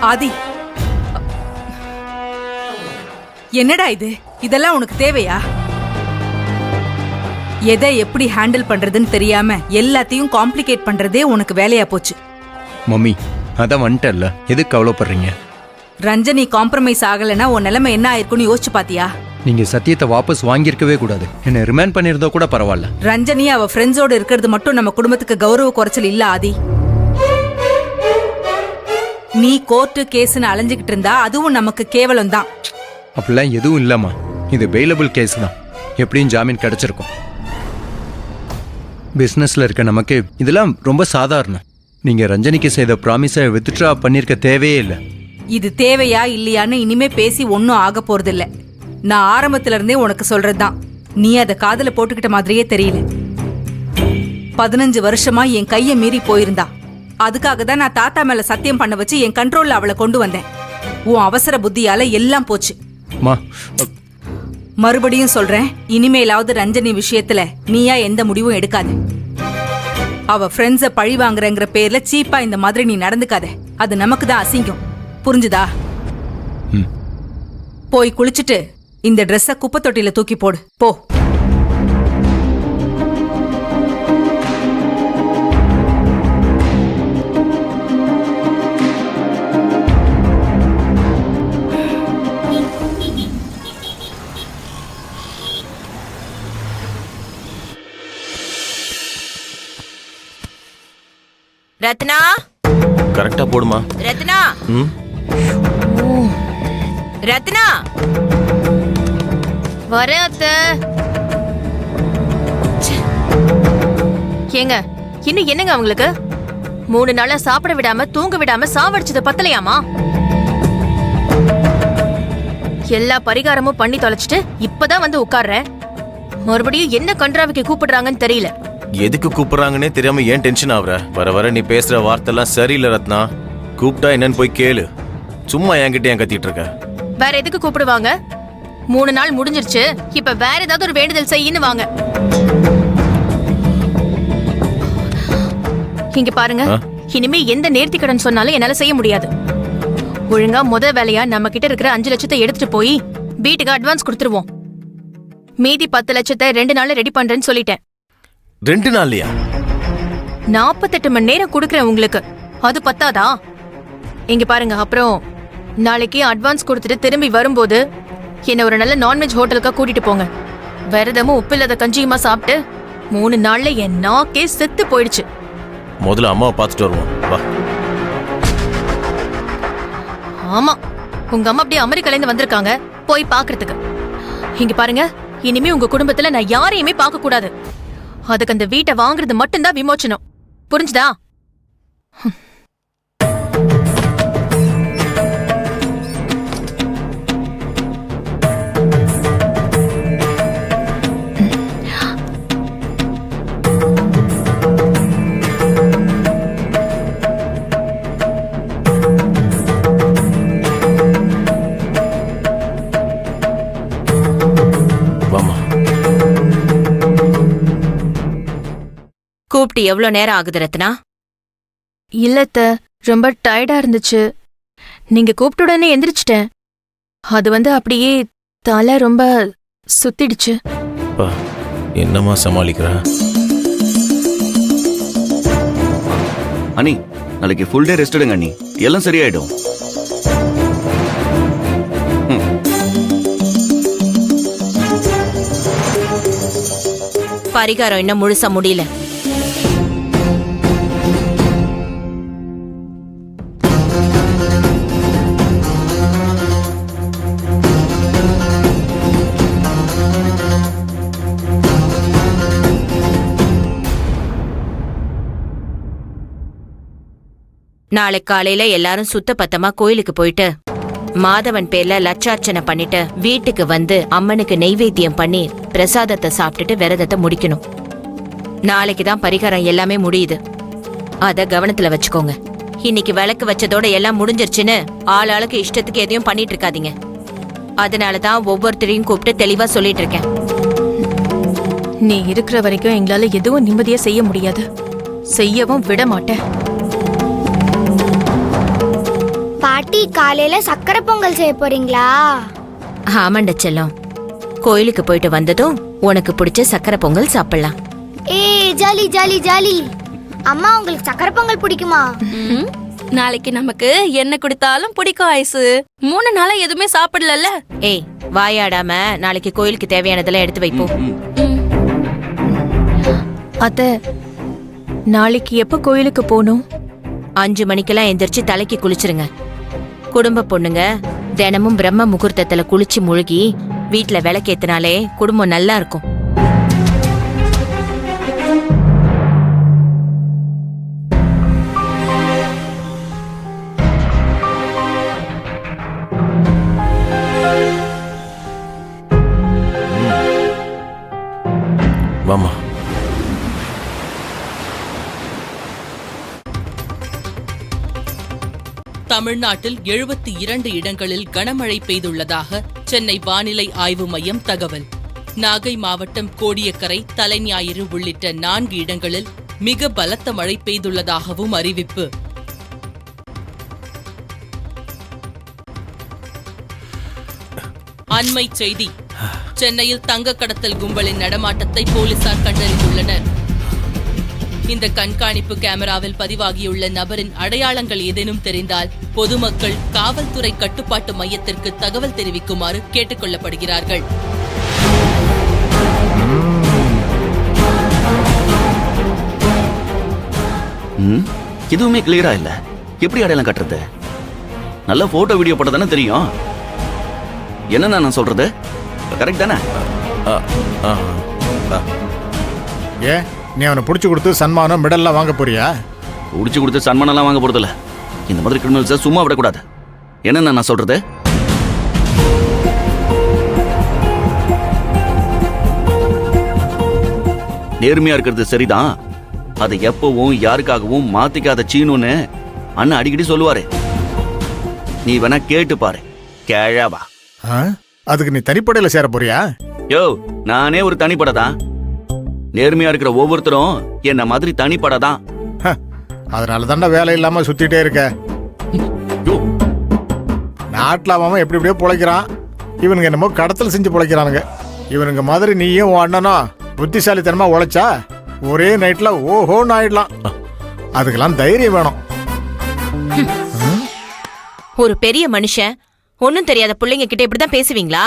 ஆதி, என்னடா இது? இதெல்லாம் உனக்கு தேவையா? எதை எப்படி ஹேண்டில் பண்றதுன்னு தெரியாம எல்லாத்தையும் காம்ப்ளிகேட் பண்றதே உனக்கு வேலையா போச்சு. மம்மி, அதான் வந்துட்டல்ல, எதுக்கு கவலைப்படுறீங்க? ரஞ்சனி காம்ப்ரமைஸ் ஆகலைன்னா உன் நிலைமை என்ன ஆயிருக்குன்னு யோசிச்சு பாத்தியா? நீங்க சத்தியத்தை வாபஸ் வாங்கியிருக்கவே கூடாது. என்ன ரிமைண்ட் பண்ணிருந்தா கூட பரவாயில்ல. ரஞ்சனி அவ ஃப்ரெண்ட்ஸோட இருக்கிறது மட்டும் நம்ம குடும்பத்துக்கு கௌரவ குறைச்சல் இல்ல ஆதி. நீ கோர்ட்டு கேஸ்னு அலைஞ்சுக்கிட்டு இருந்தா அதுவும் நமக்கு கேவலம் தான். அப்படிலாம் எதுவும் இல்லம்மா, இது பெயிலபிள் கேஸ் தான். எப்படியும் ஜாமீன் கிடைச்சிருக்கும். பிசினஸ்ல இருக்க நமக்கு இதெல்லாம் ரொம்ப சாதாரணம். நீங்க ரஞ்சனிக்கு செய்த ப்ராமிஸை வித்ட்ரா பண்ணிருக்க தேவையே இல்லை. இது தேவையா இல்லையான்னு இனிமே பேசி ஒன்னும் ஆக போறதில்ல. நான் ஆரம்பத்துல இருந்தே உனக்கு சொல்றதுதான். நீ அதை காதுல போட்டுக்கிட்ட மாதிரியே தெரியல. 15 வருஷமா என் கைய மீறி போயிருந்தா. அதுக்காக தான் நான் தாத்தா மேல சத்தியம் பண்ண வச்சு என் கண்ட்ரோல்ல அவளை கொண்டு வந்தேன். உன் அவசர புத்தியால எல்லாம் போச்சு. மறுபடியும் சொல்றேன், இனிமேலாவது ரஞ்சனி விஷயத்துல நீயா எந்த முடிவும் எடுக்காத. அவ ஃப்ரெண்ட்ஸ பழி வாங்குறங்கிற பேர்ல சீப்பா இந்த மாதிரி நீ நடந்துக்காத. அது நமக்கு தான் அசிங்கம். புரிஞ்சுதா? போய் குளிச்சுட்டு இந்த ட்ரெஸ்ஸ குப்பை தொட்டில தூக்கி போடு. போ. ரத்னா, கரெக்டா போடுமா. ரத்னா, ரத்னா, வர அத்தை. ஏங்க, இன்னும் என்னங்க அவங்களுக்கு 3 நாளா சாப்பிட விடாம தூங்க விடாம சாவடிச்சது பத்தலையாமா? எல்லா பரிகாரமும் பண்ணி தொலைச்சிட்டு இப்பதான் வந்து உட்கார்றேன். மறுபடியும் என்ன கன்றாவிக்கு கூப்பிடுறாங்கன்னு தெரியல. எதுக்கு கூப்பிடுறாங்கன்னே தெரியாம ஏன் டென்ஷன் ஆகுற? வர வர நீ பேசுற வார்த்தைலாம் சரியில்லை ரத்னா. கூப்பிட்டா என்னன்னு போய் கேளு. சும்மா என்கிட்ட ஏன் கத்திட்டு இருக்க? வேற எதுக்கு கூப்பிடுவாங்க? 3 நாள் முடிஞ்சிருச்சு. இப்ப வேற ஏதாவது ஒரு வேண்டுதல் செய்யின்னு வாங்க. இங்க பாருங்க, இனிமே எந்த நேர்த்தி கடன் சொன்னாலும் என்னால செய்ய முடியாது. ஒழுங்கா வேலையா நம்ம கிட்ட இருக்கிற 5 லட்சத்தை எடுத்துட்டு போய் வீட்டுக்கு அட்வான்ஸ் கொடுத்துருவோம். மீதி 10 லட்சத்தை 2 நாள்ல ரெடி பண்றேன்னு சொல்லிட்டேன். 2 நாள்லயா? 48 மணி நேரம் கொடுக்கறேன் உங்களுக்கு. அது பத்தாதா? இங்க பாருங்க, அப்புறம் நாளைக்கு அட்வான்ஸ் கொடுத்துட்டு திரும்பி வரும்போது என்ன ஒரு நல்ல நான்வெஜ் ஹோட்டலுக்கா கூட்டிட்டு போங்க. விரதமும் உப்பில்லாத கஞ்சியுமா சாப்பிட்டு 3 நாள்ல என் நாக்கே செத்து போயிடுச்சு. முதல்ல அம்மாவை பார்த்துட்டு வருவோம் வா. ஆமா, உங்க அம்மா அப்படியே அமெரிக்கால வந்திருக்காங்க போய் பாக்குறதுக்கு. இங்க பாருங்க, இனிமே உங்க குடும்பத்துல நான் யாரையுமே பார்க்க கூடாது. அதுக்கு அந்த வீட்டை வாங்குறது மட்டும்தான் விமோச்சனம். புரிஞ்சுதா? கூப்பிட்டு எவ்வளவு நேரம் ஆகுது ரத்னா? இல்லத்த, ரொம்ப டயர்டா இருந்துச்சு. நீங்க கூப்பிட்ட உடனே எந்திரிச்சிட்டேன். அது அப்படியே தலை ரொம்ப சுத்திடுச்சு. என்னமா சமாளிக்கிற? அண்ணி, நாளைக்கு ஃபுல் டே ரெஸ்ட் எடுங்க அண்ணி, எல்லாம் சரியாயிடும். பரிகாரம் இன்னும் முழுசா முடியல. நாளை காலையில எல்லாரும் சுத்த பத்தமா கோயிலுக்கு போயிட்டு மாதவன் பேர்ல லட்சார்ச்சனை பண்ணிட்டு வீட்டுக்கு வந்து அம்மனுக்கு நெய்வேத்தியம் பண்ணி பிரசாதத்தை சாப்பிட்டுட்டு விரதத்தை முடிக்கணும். நாளைக்குதான் பரிகாரம் எல்லாமே முடியுது. அத கவனத்துல வச்சுக்கோங்க. இன்னைக்கு விளக்கு வச்சதோட எல்லாம் முடிஞ்சிருச்சுன்னு ஆளாளுக்கு இஷ்டத்துக்கு எதையும் பண்ணிட்டு இருக்காதீங்க. அதனாலதான் ஒவ்வொருத்தரையும் கூப்பிட்டு தெளிவா சொல்லிட்டு இருக்கேன். நீ இருக்கிற வரைக்கும் எங்களால எதுவும் நிம்மதியா செய்ய முடியாது. செய்யவும் விட மாட்டேன். பாட்டி காலையில சக்கரை பொங்கல் செய்ய போறீங்களா? ஆமாண்ட செல்லம், கோயிலுக்கு போயிட்டு வந்ததும் உனக்கு பிடிச்ச சக்கரை பொங்கல் சாப்பிடலாம். ஏய் ஜாலி ஜாலி ஜாலி. அம்மா உங்களுக்கு சக்கரை பொங்கல் பிடிக்குமா? நாளைக்கு நமக்கு என்ன கொடுத்தாலும் பிடிக்கும் ஐசு. 3 நாளா எதுவுமே சாப்பிடல. ஏய், வாயாடாம நாளைக்கு கோயிலுக்கு தேவையானதெல்லாம் எடுத்து வைப்போம். அத்த, நாளைக்கு எப்ப கோயிலுக்கு போகணும்? 5 மணிக்கெல்லாம் எந்திரிச்சு தலைக்கு குளிச்சிருங்க. குடும்ப பொண்ணுங்க தினமும் பிரம்ம முகூர்த்தத்துல குளிச்சு முழுகி வீட்டுல விளக்கேத்தினாலே குடும்பம் நல்லா இருக்கும். வாமா. தமிழ்நாட்டில் 72 இடங்களில் கனமழை பெய்துள்ளதாக சென்னை வானிலை ஆய்வு மையம் தகவல். நாகை மாவட்டம் கோடியக்கரை, தலைஞாயிறு உள்ளிட்ட 4 இடங்களில் மிக பலத்த மழை பெய்துள்ளதாகவும் அறிவிப்பு. அண்மை செய்தி: சென்னையில் தங்க கடத்தல் கும்பலின் நடமாட்டத்தை போலீசார் கண்டறிந்துள்ளனர். இந்த கண்காணிப்பு கேமராவில் பதிவாகியுள்ள நபரின் அடையாளங்கள் ஏதேனும் தெரிந்தால் பொதுமக்கள் காவல்துறை கட்டுப்பாட்டு மையத்திற்கு தகவல் தெரிவிக்குமாறு கேட்டுக் கொள்ளப்படுகிறார்கள். எதுவுமே கிளியரா இல்ல. எப்படி அடையாளம் கட்டுறது? நல்ல போட்டோ வீடியோ போட்டா தானே தெரியும். என்ன நான் சொல்றது கரெக்ட் தானே? ஏன் நீ அவனை பிடிச்சி கொடுத்து சன்மானம் மெடல்லாம் வாங்க போறியா? பிடிச்சி கொடுத்து சன்மானம்லாம் வாங்க போறதில்ல. இந்த மாதிரி கிரிமினல்ஸை சும்மா விடக்கூடாது. என்ன நான் சொல்றது? நேர்மையா இருக்கிறது சரிதான். அதை எப்பவும் யாருக்காகவும் மாத்திக்காத சீனுன்னு அண்ணன் அடிக்கடி சொல்லுவாரு. நீ வேணா கேட்டு பாரு. கேழாவா? அதுக்கு நீ தனிப்படையில சேர போறியா? யோ, நானே ஒரு தனிப்படை தான். நேர்மையா இருக்கிற ஒவ்வொருத்தரும் என்ன மாதிரி தனிப்படை தான். அதனால தாண்டா வேலை இல்லாம சுத்திட்டே இருக்க. நாட்டில் அவன் எப்படி எப்படியோ பிழைக்கிறான். இவனுங்க என்னமோ கடத்தல் செஞ்சு பிழைக்கிறானுங்க. இவனுங்க மாதிரி நீயும் உன் அண்ணனும் புத்திசாலித்தனமா உழைச்சா ஒரே நைட்ல ஓஹோன்னு ஆயிடலாம். அதுக்கெல்லாம் தைரியம் வேணும். ஒரு பெரிய மனுஷன் ஒன்னும் தெரியாத பிள்ளைங்க கிட்ட இப்படிதான் பேசுவீங்களா?